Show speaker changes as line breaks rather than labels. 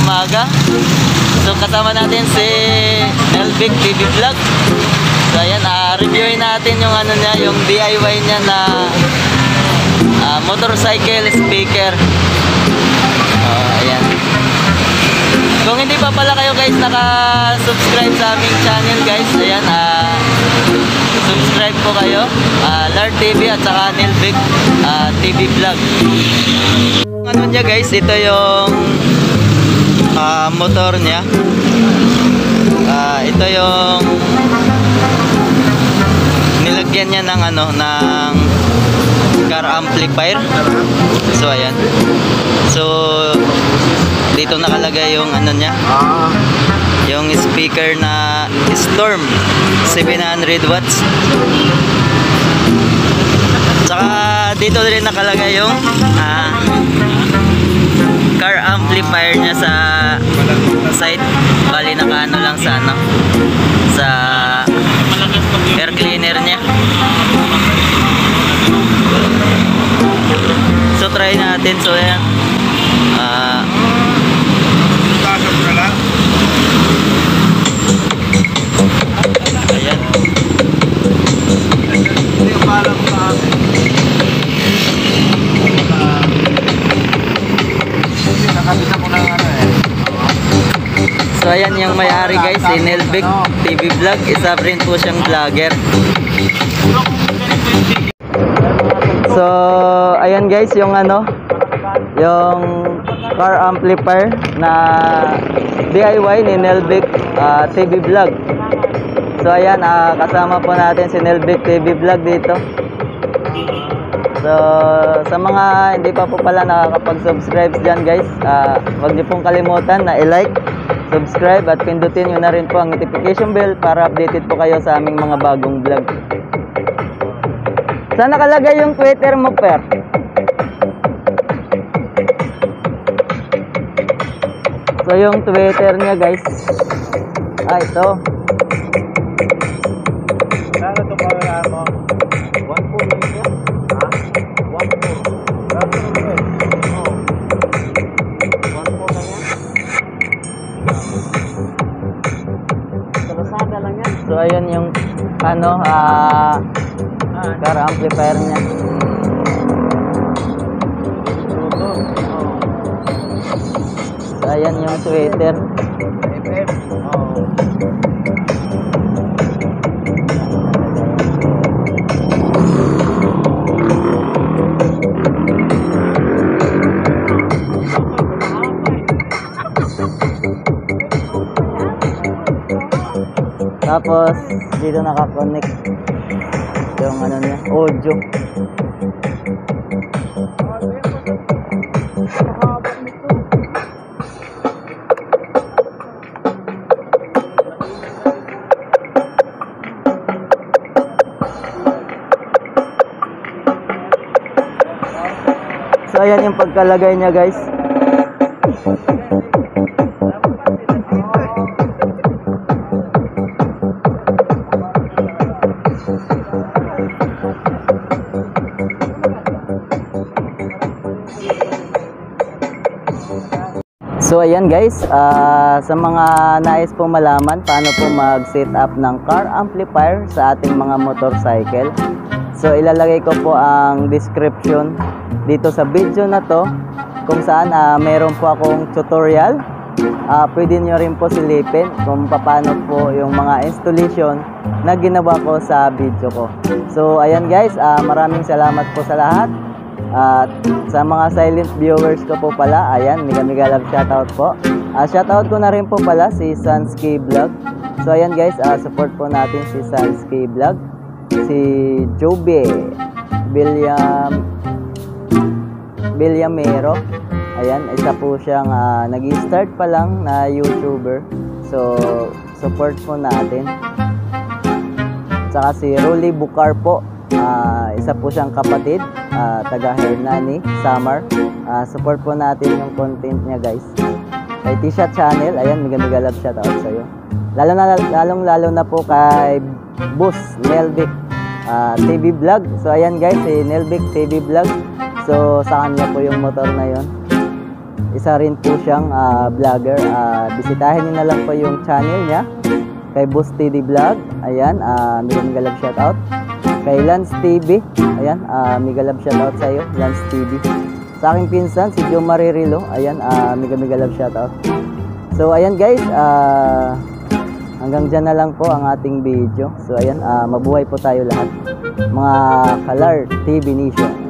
umaga. So kasama natin si Nelvic TV Vlog. So ayan, reviewin natin yung ano niya, yung DIY niya na motorcycle speaker. Ayan. Kung hindi pa pala kayo guys naka-subscribe sa aming channel guys, ayan, subscribe po kayo, Lard TV at saka Nelvic TV Vlog. Ano niya guys, ito yung motor niya. Ito yung nilagyan niya ng ano, ng car amplifier. So ayan. So dito nakalagay yung ano niya, yung speaker na Storm 700 watts. Saka dito rin nakalagay yung car amplifier niya sa side. Bali nakaano lang sa ano, sa air cleaner niya. So try natin. So ayan, ayan. So ayan yung may-ari guys, si Nelvic TV Vlog. Isa rin po siyang vlogger. So ayan guys, yung ano, yung car amplifier na DIY ni Nelvic TV Vlog. So ayan, kasama po natin si Nelvic TV Vlog dito. So sa mga hindi pa po pala nakakapag-subscribe dyan guys, huwag niyo pong kalimutan na i-like, subscribe at pindutin nyo na rin po ang notification bell para updated po kayo sa aming mga bagong vlog. Saan nakalagay yung Twitter mo, Per? So yung Twitter niya guys, ito. Saan ito pala mo? 1.4 lang siya? 1.4 lang yan. So ayun yung ano, car amplifier niya. So ayan yung Twitter. Tapos dito nakakonect yung ano niya, audio. So ayan yung pagkalagay niya guys. So ayan guys, sa mga nais po malaman paano po mag-set up ng car amplifier sa ating mga motorcycle, so ilalagay ko po ang description dito sa video na to, kung saan meron po akong tutorial. Pwede nyo rin po silipin kung paano po yung mga installation na ginawa ko sa video ko. So ayan guys, maraming salamat po sa lahat. At sa mga silent viewers ko po pala, ayan, mega love shoutout po. Shoutout ko na rin po pala si Sansky Vlog. So ayan guys, support po natin si Sansky Vlog, si Joby Villamero. Ayan, isa po siyang nag-start pa lang na YouTuber. So support po natin. Saka si Rolly Bucar po, isa po siyang kapatid, taga Hernani, Samar. Support po natin yung content niya guys. Kay Tisha Channel, ayan, mega love shoutout sa iyo. Lalong na po kay Boss Nelvic TV Vlog. So ayan guys, si Nelvic TV Vlog. So sa kanya po yung motor na yon. Isa rin po siyang vlogger. Bisitahin niyo na lang po yung channel niya. Kay Boss TD Vlog. Ayan, mega love shoutout. Kay Lance TV. Ayan, mega love shoutout sa iyo, Lance TV. Sa aking pinsan, si Jo Maririlo. Ayan, mega love shoutout. So, ayan guys, hanggang dyan na lang po ang ating video. So, ayan, mabuhay po tayo lahat. Mga Kalar TV Nation.